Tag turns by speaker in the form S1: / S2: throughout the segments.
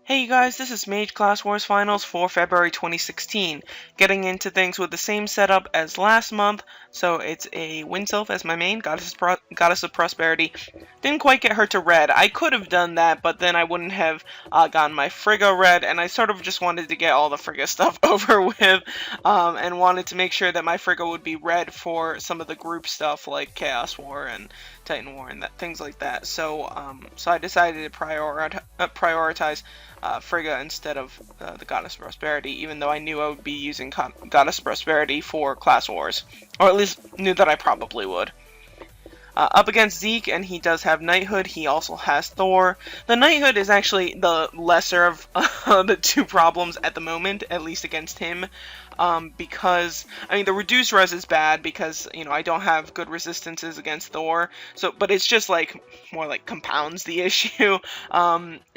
S1: Hey you guys, this is Mage Class Wars Finals for February 2016. Getting into things with the same setup as last month, so it's a Wind Sylph as my main, Goddess of Prosperity. Didn't quite get her to red. I could have done that, but then I wouldn't have gotten my Frigga red, and I sort of just wanted to get all the Frigga stuff over with, and wanted to make sure that my Frigga would be red for some of the group stuff like Chaos War and Titan War and things like that. So I decided to prioritize Frigga instead of the Goddess of Prosperity, even though I knew I would be using Goddess of Prosperity for Class Wars, or at least knew that I probably would. Up against Zeke, and he does have Knighthood. He also has Thor. The Knighthood is actually the lesser of the two problems at the moment, at least against him, because I mean the reduced res is bad because I don't have good resistances against Thor. But it's just like more like compounds the issue.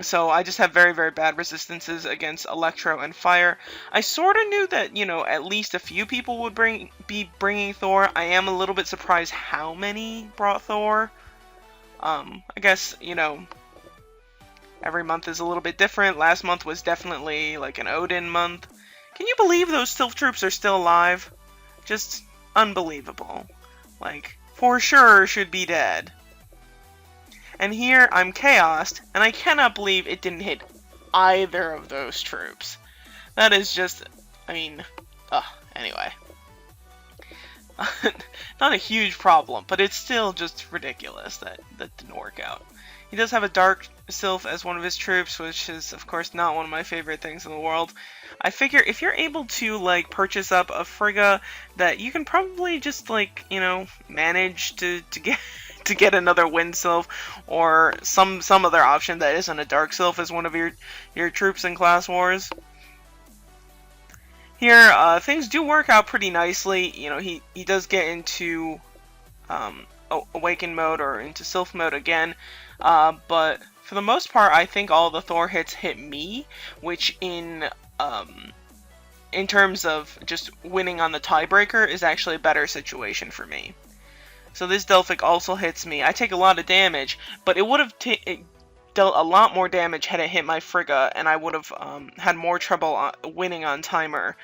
S1: So I just have very very bad resistances against Electro and Fire. I sort of knew that at least a few people would be bringing Thor. I am a little bit surprised how many brought Thor. I guess every month is a little bit different. Last month was definitely like an Odin month. Can you believe those Sylph troops are still alive? Just unbelievable. Like, for sure should be dead. And here I'm Chaosed, and I cannot believe it didn't hit either of those troops. That is just, I mean, anyway. Not a huge problem, but it's still just ridiculous that didn't work out. He does have a Dark Sylph as one of his troops, which is, of course, not one of my favorite things in the world. I figure if you're able to, like, purchase up a Frigga, that you can probably just, like, manage to get to get another Wind Sylph, or some other option that isn't a Dark Sylph as one of your troops in Class Wars. Here, things do work out pretty nicely. He does get into Awaken mode or into Sylph mode again, but for the most part, I think all the Thor hits hit me, which in terms of just winning on the tiebreaker is actually a better situation for me. So this Delphic also hits me. I take a lot of damage, but it would have dealt a lot more damage had it hit my Frigga, and I would have had more trouble winning on timer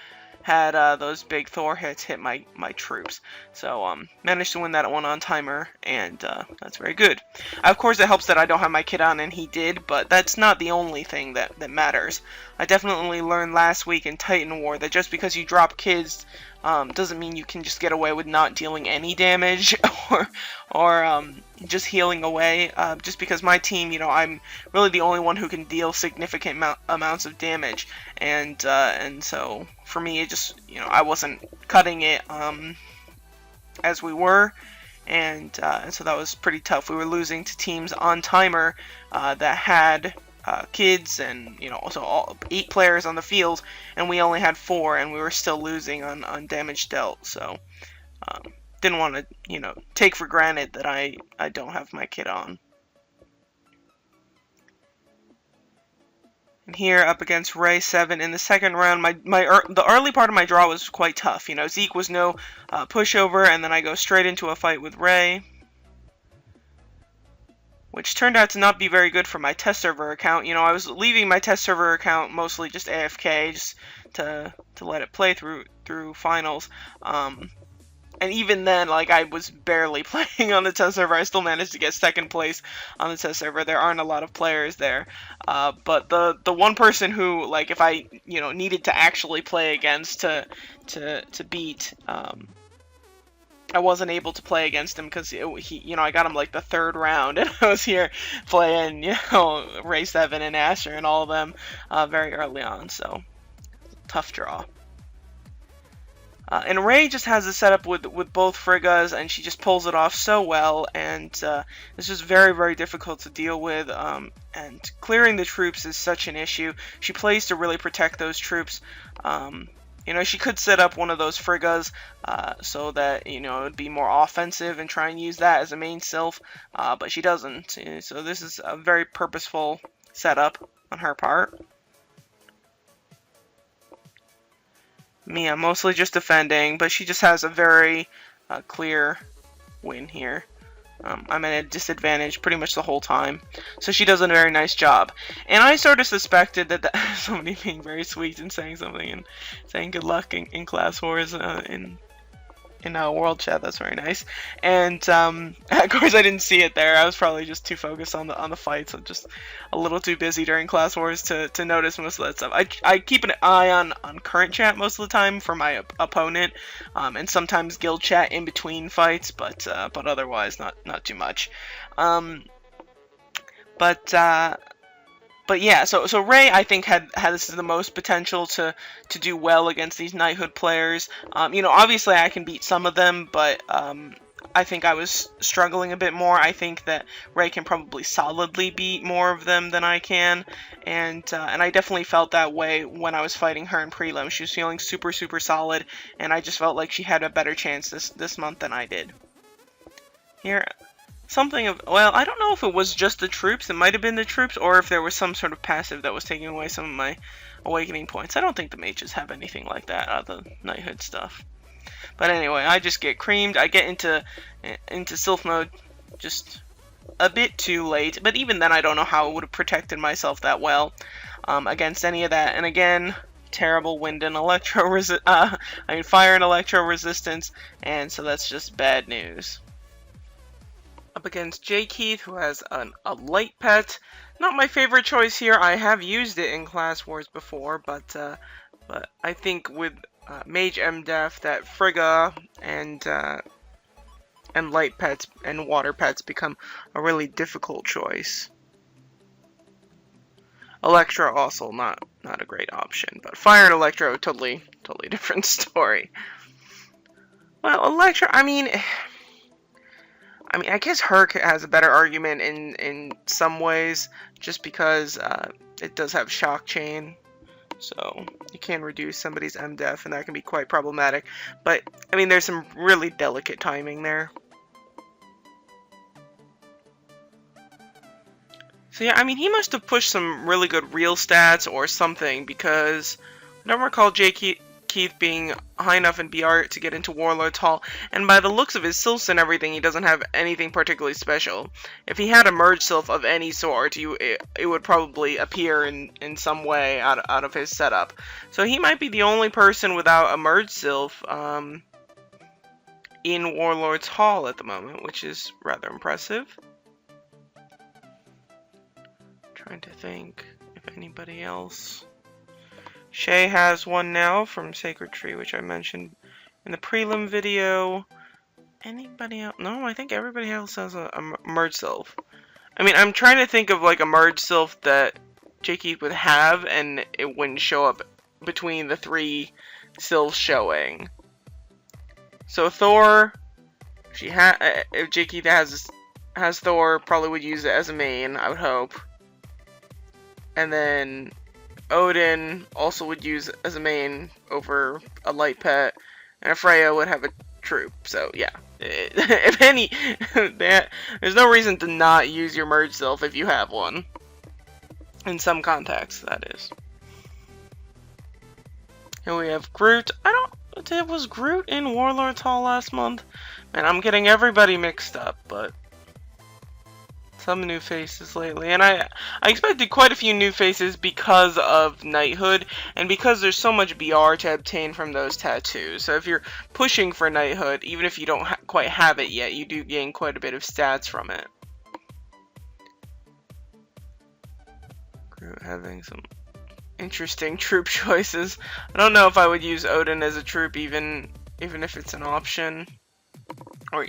S1: had those big Thor hits hit my troops. So managed to win that one on timer, and that's very good. Of course, it helps that I don't have my kid on, and he did, but that's not the only thing that matters. I definitely learned last week in Titan War that just because you drop kids doesn't mean you can just get away with not dealing any damage or just healing away. Just because my team, I'm really the only one who can deal significant amounts of damage, and so for me, it just I wasn't cutting it as we were, and so that was pretty tough. We were losing to teams on timer that had kids and so all 8 players on the field, and we only had 4, and we were still losing on damage dealt. So didn't want to take for granted that I don't have my kid on. And here up against Ray 7 in the second round, the early part of my draw was quite tough. Zeke was no pushover, and then I go straight into a fight with Ray, which turned out to not be very good for my test server account. I was leaving my test server account mostly just AFK, just to let it play through finals. And even then, like, I was barely playing on the test server. I still managed to get second place on the test server. There aren't a lot of players there. But the one person who, like, if I, needed to actually play against to beat, I wasn't able to play against him because I got him like the 3rd round, and I was here playing, Ray 7 and Asher and all of them very early on. So tough draw. And Ray just has a setup with both Friggas, and she just pulls it off so well, and it's just very, very difficult to deal with, and clearing the troops is such an issue. She plays to really protect those troops. She could set up one of those Friggas so that, it would be more offensive and try and use that as a main Sylph, but she doesn't. So this is a very purposeful setup on her part. Me, I'm mostly just defending, but she just has a very clear win here. I'm at a disadvantage pretty much the whole time. So she does a very nice job. And I sort of suspected that somebody being very sweet and saying something and saying good luck in Class Wars in World Chat. That's very nice. And of course, I didn't see it there. I was probably just too focused on the fights. I'm just a little too busy during Class Wars to notice most of that stuff. I keep an eye on current chat most of the time for my opponent, and sometimes guild chat in between fights, but otherwise not too much. But yeah, so Ray, I think, had this is the most potential to do well against these Knighthood players. Obviously I can beat some of them, but I think I was struggling a bit more. I think that Ray can probably solidly beat more of them than I can, and I definitely felt that way when I was fighting her in prelim. She was feeling super solid, and I just felt like she had a better chance this month than I did. Here. Something of, well, I don't know if it was just the troops, it might have been the troops, or if there was some sort of passive that was taking away some of my awakening points. I don't think the mages have anything like that out of the Knighthood stuff. But anyway, I just get creamed. I get into Sylph mode just a bit too late, but even then I don't know how I would have protected myself that well against any of that. And again, terrible wind and fire and electro resistance, and so that's just bad news. Up against J. Keith, who has a light pet. Not my favorite choice here. I have used it in Class Wars before, but I think with Mage MDef that Frigga and light pets and water pets become a really difficult choice. Electro also not a great option, but Fire and Electro totally different story. Well, Electro, I mean, I guess Herc has a better argument in some ways, just because it does have Shock Chain, so you can reduce somebody's MDef, and that can be quite problematic. But, I mean, there's some really delicate timing there. So yeah, I mean, he must have pushed some really good real stats or something, because I don't recall J. Keith being high enough in BR to get into Warlord's Hall, and by the looks of his sylphs and everything, he doesn't have anything particularly special. If he had a merge sylph of any sort, it would probably appear in some way out of his setup. So he might be the only person without a merge sylph in Warlord's Hall at the moment, which is rather impressive. Trying to think if anybody else. Shay has one now from Sacred Tree, which I mentioned in the prelim video. Anybody else? No, I think everybody else has a merge sylph. I mean, I'm trying to think of like a merge sylph that J. Keith would have, and it wouldn't show up between the three sylphs showing. So Thor, if J. Keith has Thor, probably would use it as a main, I would hope. And then Odin also would use it as a main over a light pet, and Freya would have a troop. So yeah, if any, there's no reason to not use your merge sylph if you have one. In some contexts, that is. Here we have Groot. Was Groot in Warlord's Hall last month? Man, I'm getting everybody mixed up, but some new faces lately, and I expected quite a few new faces because of Knighthood, and because there's so much BR to obtain from those tattoos. So if you're pushing for Knighthood, even if you don't quite have it yet, you do gain quite a bit of stats from it. Groot having some interesting troop choices. I don't know if I would use Odin as a troop, even if it's an option, or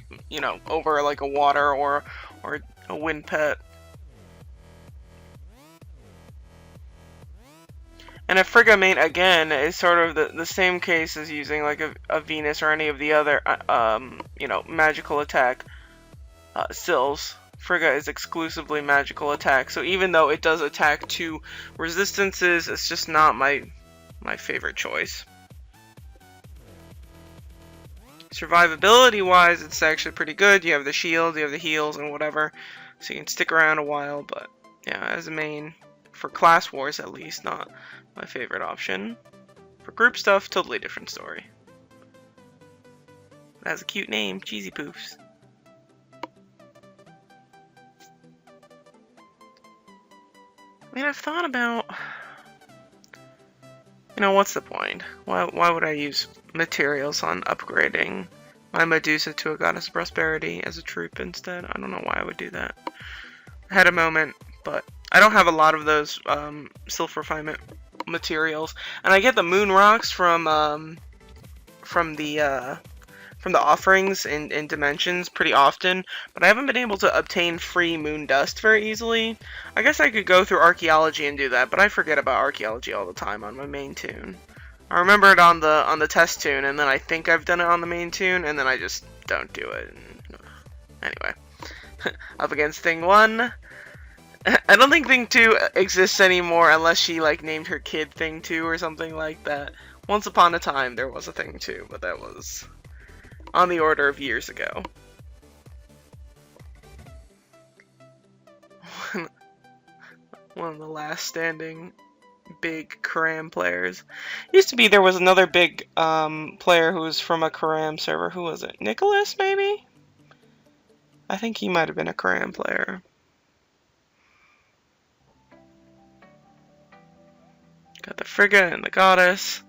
S1: over like a water or a wind pet. And a Frigga main, again, is sort of the same case as using like a Venus or any of the other magical attack sylphs. Frigga is exclusively magical attack, so even though it does attack 2 resistances, it's just not my favorite choice. Survivability wise, it's actually pretty good. You have the shield, you have the heals and whatever, so you can stick around a while, but yeah, as a main, for Class Wars at least, not my favorite option. For group stuff, totally different story. It has a cute name, Cheesy Poofs. mean, I've thought about, you know, what's the point? Why would I use materials on upgrading my Medusa to a Goddess of Prosperity as a troop instead? I don't know why I would do that. I had a moment, but I don't have a lot of those Sylph Refinement materials, and I get the Moon Rocks from the offerings in Dimensions pretty often, but I haven't been able to obtain free Moon Dust very easily. I guess I could go through Archaeology and do that, but I forget about Archaeology all the time on my main tune. I remember it on the test tune, and then I think I've done it on the main tune, and then I just don't do it. Anyway, up against Thing 1. I don't think Thing 2 exists anymore unless she like named her kid Thing 2 or something like that. Once upon a time there was a Thing 2, but that was on the order of years ago. One of the last standing big Karam players. Used to be there was another big player who was from a Karam server. Who was it? Nicholas, maybe? I think he might have been a Karam player. Got the Frigga and the Goddess.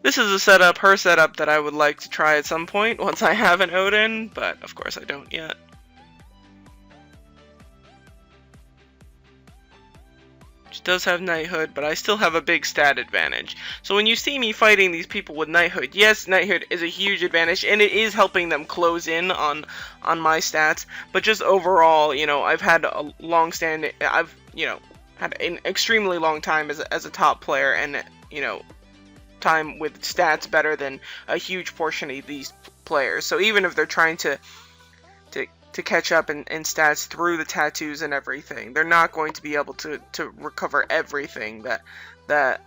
S1: This is a setup, her setup, that I would like to try at some point once I have an Odin, but of course I don't yet. She does have Knighthood, but I still have a big stat advantage. So when you see me fighting these people with Knighthood, yes, Knighthood is a huge advantage, and it is helping them close in on my stats, but just overall, you know, I've had a long-standing, I've, you know, had an extremely long time as a top player, and, you know, time with stats better than a huge portion of these players. So even if they're trying to catch up in stats through the tattoos and everything, they're not going to be able to recover everything that I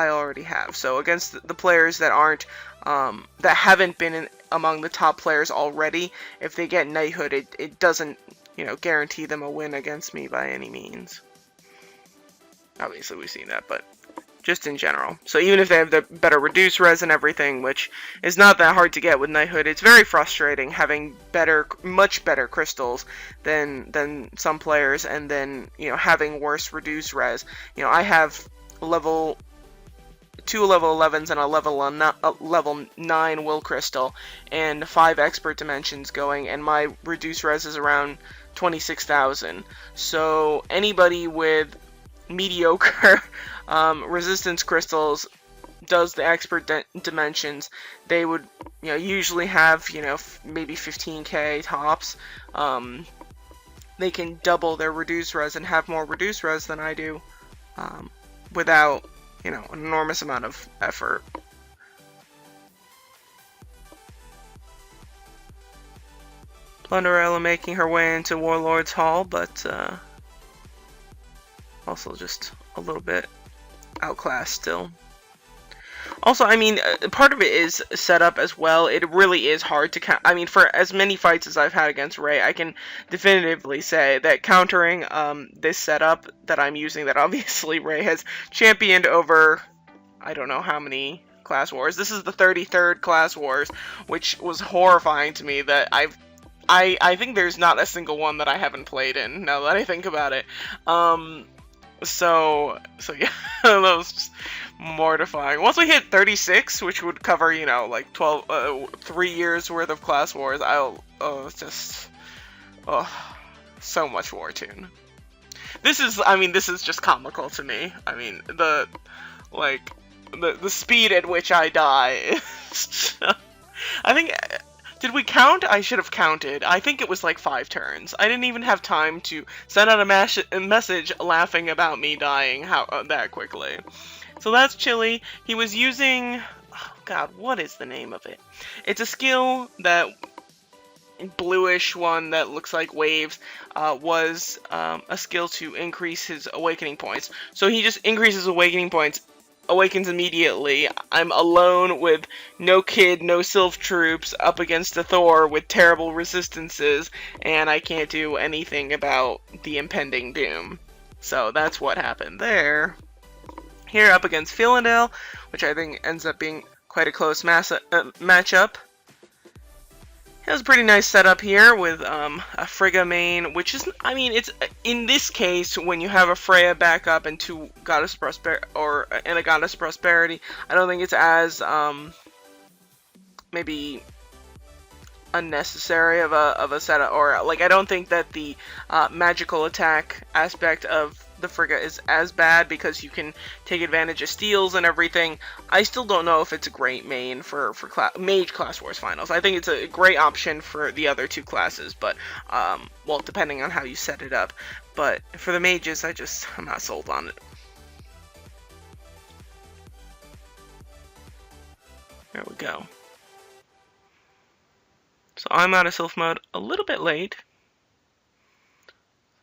S1: already have. So against the players that aren't that haven't been among the top players already, if they get Knighthood, it doesn't, you know, guarantee them a win against me by any means. Obviously we've seen that, but just in general. So even if they have the better reduce res and everything, which is not that hard to get with Knighthood, it's very frustrating having much better crystals than some players, and then, you know, having worse reduce res. You know, I have two level 11s and a level 9 will crystal and 5 expert dimensions going, and my reduce res is around 26,000. So anybody with mediocre resistance crystals does the expert dimensions, they would, you know, usually have, you know, maybe 15k tops. They can double their reduce res and have more reduce res than I do, without, you know, an enormous amount of effort. Plunderella making her way into Warlord's Hall, but also just a little bit outclassed still. Also, I mean, part of it is set up as well. It really is hard to count. I mean, for as many fights as I've had against Ray, I can definitively say that countering this setup that I'm using, that obviously Ray has championed over, I don't know how many class wars. This is the 33rd class wars, which was horrifying to me that I think there's not a single one that I haven't played in, now that I think about it. So yeah, that was just mortifying. Once we hit 36, which would cover, you know, like 3 years worth of class wars, it's just, so much war tune. This is just comical to me. I mean, the speed at which I die is, I think, did we count? I should have counted. I think it was like 5 turns. I didn't even have time to send out a message laughing about me dying that quickly. So that's Chili. He was using, oh god, what is the name of it? It's a skill that, bluish one that looks like waves, was a skill to increase his awakening points. So he just increases awakening points, awakens immediately. I'm alone with no kid, no sylph troops, up against a Thor with terrible resistances, and I can't do anything about the impending doom. So that's what happened there. Here up against Philindale, which I think ends up being quite a close matchup. It was a pretty nice setup here with a Frigga main, which is, I mean, it's in this case when you have a Freya backup and two Goddess of and a Goddess of Prosperity. I don't think it's as maybe unnecessary of a setup, or like I don't think that the magical attack aspect of the Frigga is as bad because you can take advantage of steals and everything. I still don't know if it's a great main for Mage Class Wars Finals. I think it's a great option for the other two classes, but well, depending on how you set it up. But for the mages, I'm not sold on it. There we go. So I'm out of Sylph mode a little bit late.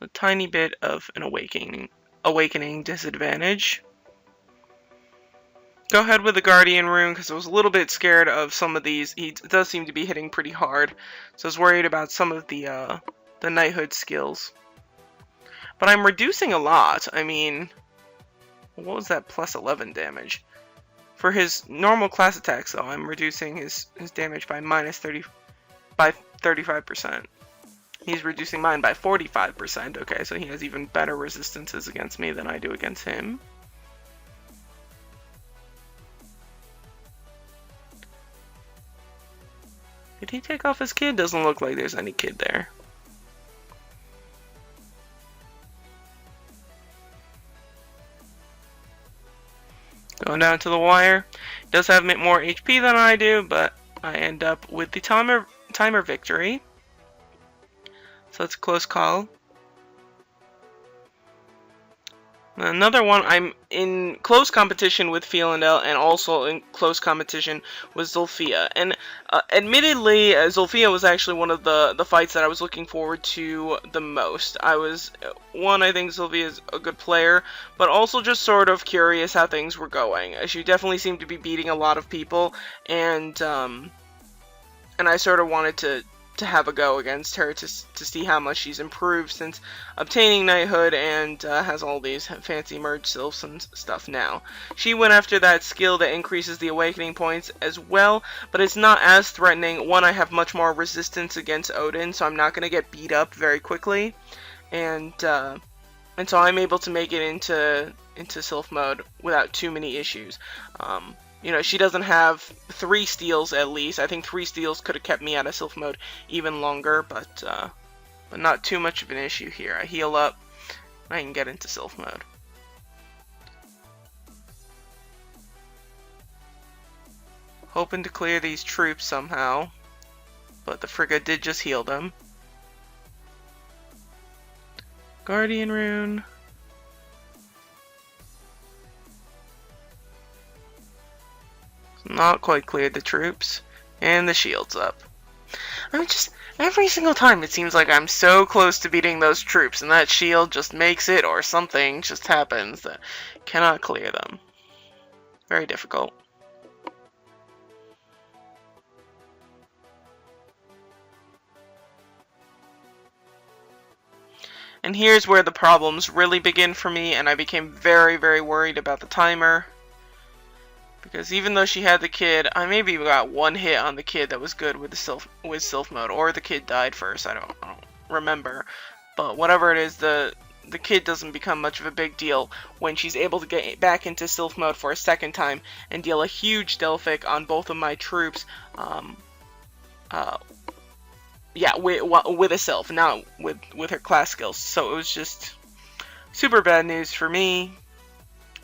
S1: A tiny bit of an awakening disadvantage. Go ahead with the Guardian Rune because I was a little bit scared of some of these. He does seem to be hitting pretty hard, so I was worried about some of the Knighthood skills. But I'm reducing a lot. I mean, what was that plus 11 damage? For his normal class attacks, though, I'm reducing his damage by by 35%. He's reducing mine by 45%. Okay, so he has even better resistances against me than I do against him. Did he take off his kid? Doesn't look like there's any kid there. Going down to the wire. Does have more HP than I do, but I end up with the timer victory. So it's a close call. Another one, I'm in close competition with Fielandel and also in close competition with Zolfia. And admittedly, Zolfia was actually one of the fights that I was looking forward to the most. I think Zolfia is a good player, but also just sort of curious how things were going. She definitely seemed to be beating a lot of people, and I sort of wanted to have a go against her to see how much she's improved since obtaining knighthood and has all these fancy merge sylphs and stuff now. She went after that skill that increases the awakening points as well, but it's not as threatening. One, I have much more resistance against Odin, so I'm not going to get beat up very quickly, and so I'm able to make it into sylph mode without too many issues. You know, she doesn't have 3 steals at least. I think 3 steals could have kept me out of Sylph mode even longer, but not too much of an issue here. I heal up, I can get into Sylph mode. Hoping to clear these troops somehow, but the Frigga did just heal them. Guardian Rune. Not quite cleared the troops. And the shield's up. I'm just, every single time it seems like I'm so close to beating those troops, and that shield just makes it, or something just happens that cannot clear them. Very difficult. And here's where the problems really begin for me, and I became very, very worried about the timer. Because even though she had the kid, I maybe got 1 hit on the kid that was good with the sylph mode, or the kid died first. I don't remember, but whatever it is, the kid doesn't become much of a big deal when she's able to get back into sylph mode for a second time and deal a huge Delphic on both of my troops. Yeah, with a sylph, not with her class skills. So it was just super bad news for me.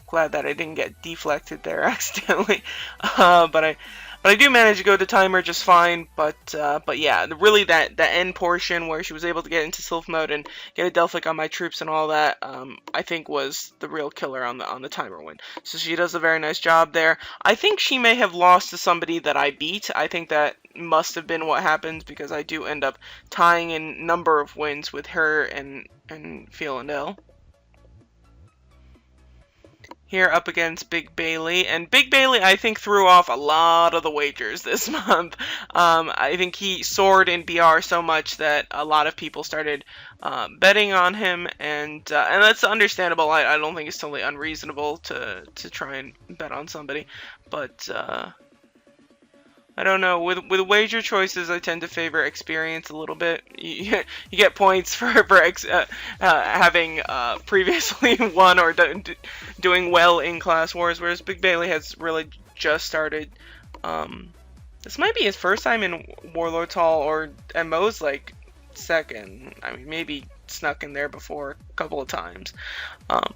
S1: Glad that I didn't get deflected there accidentally, but I do manage to go to timer just fine. But yeah, really that end portion where she was able to get into sylph mode and get a Delphic on my troops and all that, I think was the real killer on the timer win. So she does a very nice job there. I think she may have lost to somebody that I beat. I think that must have been what happened, because I do end up tying in number of wins with her and Fielandel. Here up against Big Bailey, and Big Bailey I think threw off a lot of the wagers this month. I think he soared in BR so much that a lot of people started betting on him, and that's understandable. I don't think it's totally unreasonable to try and bet on somebody, but I I don't know. With wager choices, I tend to favor experience a little bit. You get points for having previously won or doing well in Class Wars, whereas Big Bailey has really just started. This might be his first time in Warlord's Hall, or at most like second. I mean, maybe snuck in there before a couple of times.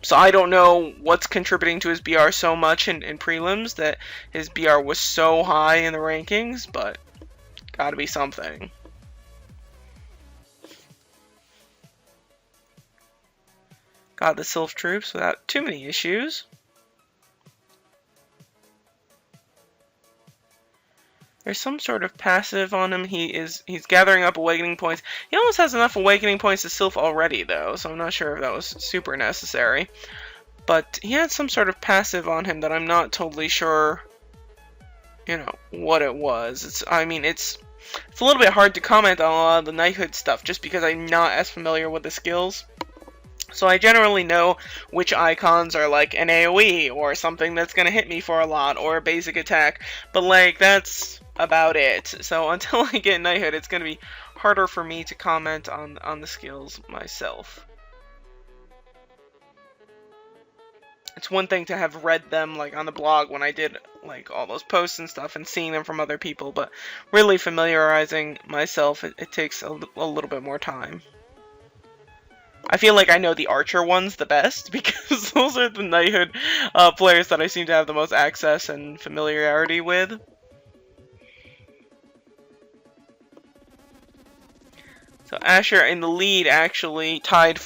S1: So I don't know what's contributing to his BR so much in prelims that his BR was so high in the rankings, but gotta be something. Got the Sylph troops without too many issues. There's some sort of passive on him. He's gathering up awakening points. He almost has enough awakening points to Sylph already, though, so I'm not sure if that was super necessary. But he had some sort of passive on him that I'm not totally sure, what it was. I mean, it's a little bit hard to comment on a lot of the knighthood stuff just because I'm not as familiar with the skills. So I generally know which icons are like an AoE or something that's going to hit me for a lot or a basic attack, but like that's about it. So until I get knighthood, it's going to be harder for me to comment on the skills myself. It's one thing to have read them like on the blog when I did like all those posts and stuff and seeing them from other people, but really familiarizing myself, it takes a little bit more time. I feel like I know the archer ones the best because those are the knighthood players that I seem to have the most access and familiarity with. So Asher in the lead, actually tied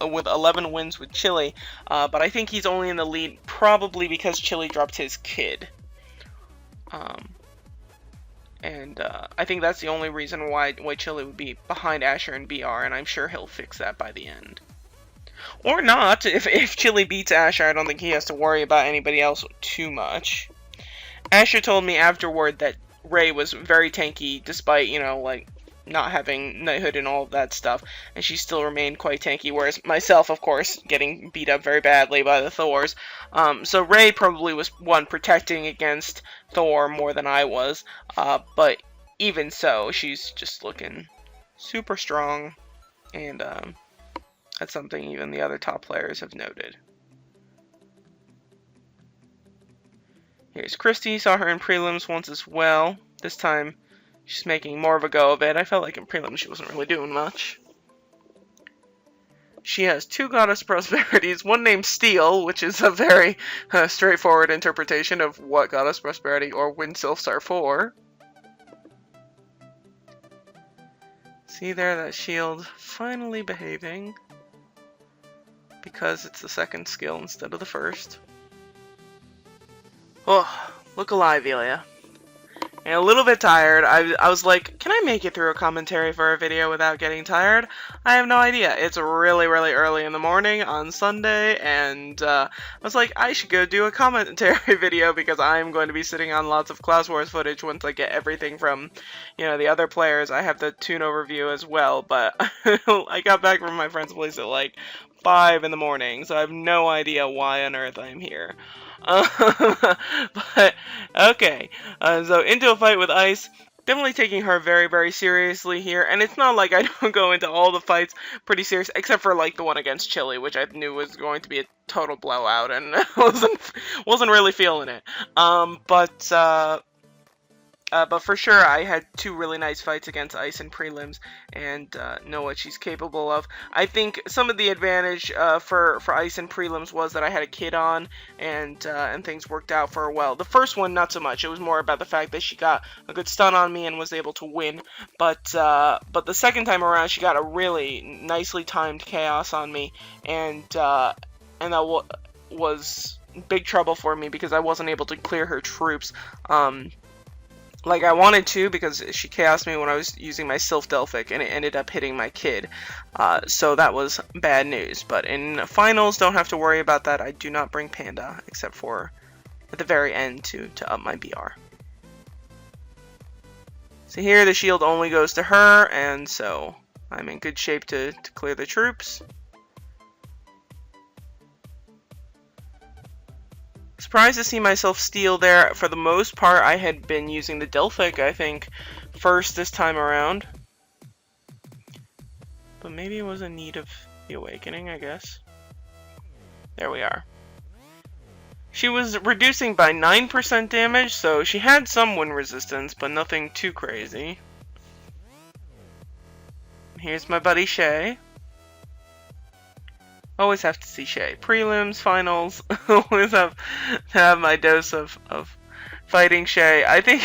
S1: with 11 wins with Chili, but I think he's only in the lead probably because Chili dropped his kid. I think that's the only reason why Chili would be behind Asher in BR, and I'm sure he'll fix that by the end. Or not. If Chili beats Asher, I don't think he has to worry about anybody else too much. Asher told me afterward that Ray was very tanky, despite, like, not having knighthood and all of that stuff, and she still remained quite tanky, whereas myself, of course, getting beat up very badly by the Thors. So Ray probably was one protecting against Thor more than I was, but even so, she's just looking super strong, and that's something even the other top players have noted. Here's Christy, saw her in prelims once as well. This time, she's making more of a go of it. I felt like in prelims she wasn't really doing much. She has 2 Goddess Prosperities, one named Steel, which is a very straightforward interpretation of what Goddess Prosperity or Wind Sylphs are for. See there, that shield finally behaving. Because it's the second skill instead of the first. Oh, look alive, Ilya. And a little bit tired. I was like, can I make it through a commentary for a video without getting tired? I have no idea. It's really, really early in the morning on Sunday, and I was like, I should go do a commentary video because I'm going to be sitting on lots of Class Wars footage once I get everything from, the other players. I have the Toon overview as well, but I got back from my friend's place at like 5 in the morning, so I have no idea why on earth I'm here. But, okay, so into a fight with Ice, definitely taking her very, very seriously here, and it's not like I don't go into all the fights pretty serious, except for, like, the one against Chili, which I knew was going to be a total blowout, and wasn't really feeling it, but for sure, I had 2 really nice fights against Ice in prelims, and know what she's capable of. I think some of the advantage for Ice in prelims was that I had a kid on, and things worked out for her well. The first one, not so much. It was more about the fact that she got a good stun on me and was able to win. But the second time around, she got a really nicely timed chaos on me, and that was big trouble for me because I wasn't able to clear her troops. Like I wanted to, because she chaosed me when I was using my Sylph Delphic, and it ended up hitting my kid. So that was bad news. But in finals, don't have to worry about that. I do not bring Panda, except for at the very end to up my BR. So here, the shield only goes to her, and so I'm in good shape to clear the troops. Surprised to see myself steal there. For the most part, I had been using the Delphic, I think, first this time around. But maybe it was in need of the Awakening, I guess. There we are. She was reducing by 9% damage, so she had some wind resistance, but nothing too crazy. Here's my buddy Shay. Always have to see Shay. Prelims, finals, always have to have my dose of fighting Shay. I think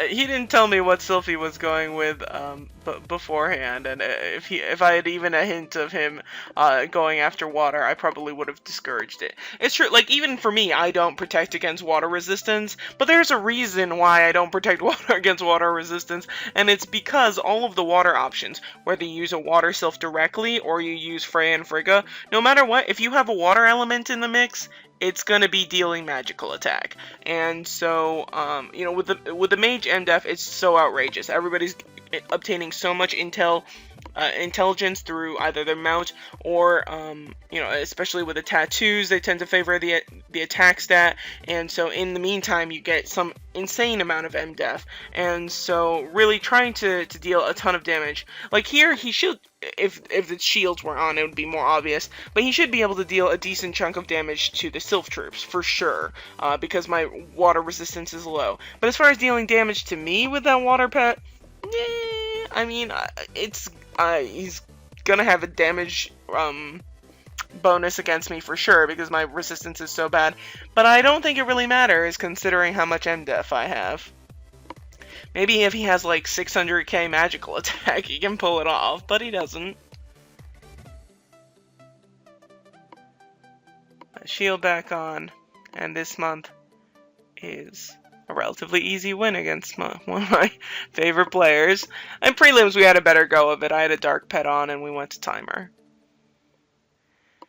S1: he didn't tell me what Sylphie was going with beforehand, and if I had even a hint of him going after water, I probably would have discouraged it. It's true, like, even for me, I don't protect against water resistance, but there's a reason why I don't protect water against water resistance, and it's because all of the water options, whether you use a water Sylph directly or you use Freya and Frigga, no matter what, if you have a water element in the mix, it's gonna be dealing magical attack. And so, you know, with the mage MDef, it's so outrageous. Everybody's obtaining so much intelligence through either their mount or, you know, especially with the tattoos, they tend to favor the attack stat. And so, in the meantime, you get some insane amount of MDef. And so, really trying to deal a ton of damage. Like here, he should. If the shields were on, it would be more obvious. But he should be able to deal a decent chunk of damage to the Sylph troops, for sure, because my water resistance is low. But as far as dealing damage to me with that water pet, I mean, he's gonna have a damage bonus against me for sure, because my resistance is so bad. But I don't think it really matters, considering how much MDef I have. Maybe if he has like 600k magical attack, he can pull it off, but he doesn't. Shield back on, and this month is a relatively easy win against one of my favorite players. And prelims, we had a better go of it. I had a dark pet on, and we went to timer.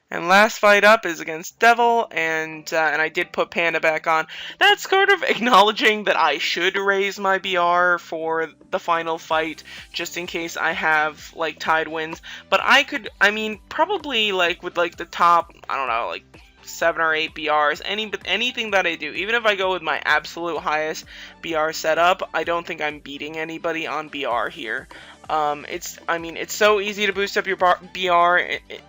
S1: And last fight up is against Devil, and I did put Panda back on. That's sort of acknowledging that I should raise my BR for the final fight, just in case I have, like, tied wins. But I mean, probably, like, with, like, the top, I don't know, like, 7 or 8 BRs, anything that I do, even if I go with my absolute highest BR setup, I don't think I'm beating anybody on BR here. I mean, it's so easy to boost up your BR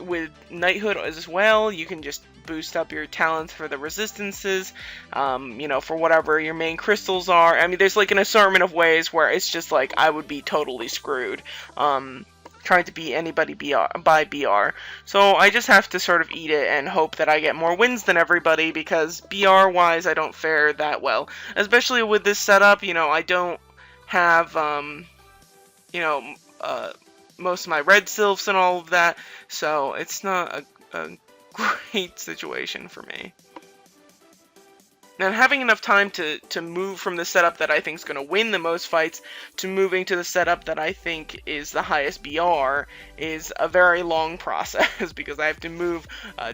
S1: with Knighthood as well. You can just boost up your talents for the resistances, you know, for whatever your main crystals are. I mean, there's like an assortment of ways where it's just like I would be totally screwed. Trying to beat anybody by BR. So I just have to sort of eat it and hope that I get more wins than everybody, because BR-wise I don't fare that well. Especially with this setup, you know, I don't have, you know, most of my red sylphs and all of that, so it's not a great situation for me. And having enough time to move from the setup that I think is going to win the most fights to moving to the setup that I think is the highest BR is a very long process, because I have to move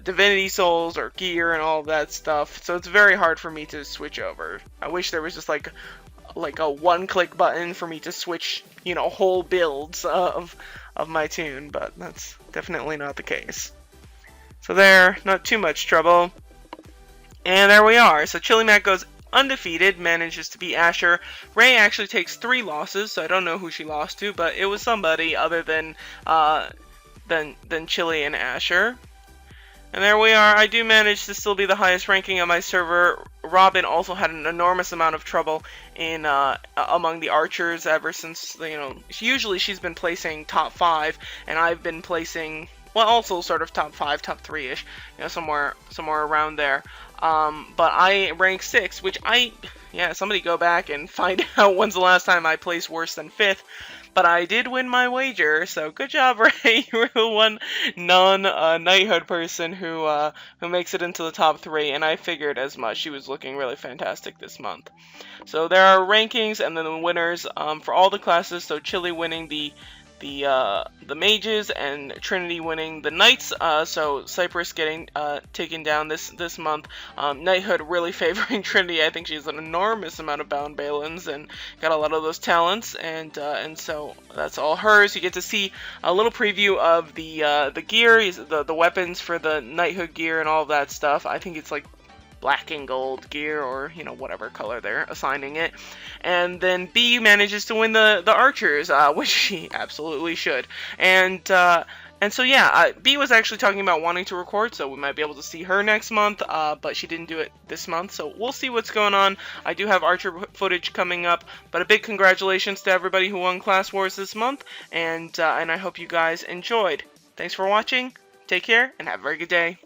S1: Divinity Souls or gear and all of that stuff, so it's very hard for me to switch over. I wish there was just like a one-click button for me to switch, you know, whole builds of my tune, but that's definitely not the case. So there, not too much trouble. And there we are. So Chillimac goes undefeated, manages to beat Asher. Ray actually takes 3 losses, so I don't know who she lost to, but it was somebody other than Chilli and Asher. And there we are. I do manage to still be the highest ranking on my server. Robin also had an enormous amount of trouble in among the archers ever since, you know, usually she's been placing top 5, and I've been placing, well, also sort of top 5, top 3-ish, you know, somewhere around there. But I rank 6, which somebody go back and find out when's the last time I placed worse than 5th. But I did win my wager, so good job, Ray. You were the one non-Knighthood person who makes it into the top 3, and I figured as much. She was looking really fantastic this month. So there are rankings and then the winners for all the classes. So Chili winning the mages, and Trinity winning the knights. So Cypress getting taken down this month. Knighthood really favoring Trinity. I think she has an enormous amount of bound Balins and got a lot of those talents, and so that's all hers. You get to see a little preview of the gear, the weapons for the Knighthood gear and all of that stuff. I think it's like black and gold gear, or whatever color they're assigning it. And then B manages to win the archers, which she absolutely should. And so yeah, B was actually talking about wanting to record, so we might be able to see her next month, but she didn't do it this month, so we'll see what's going on. I do have Archer footage coming up, but a big congratulations to everybody who won Class Wars this month, and I hope you guys enjoyed. Thanks for watching, take care, and have a very good day.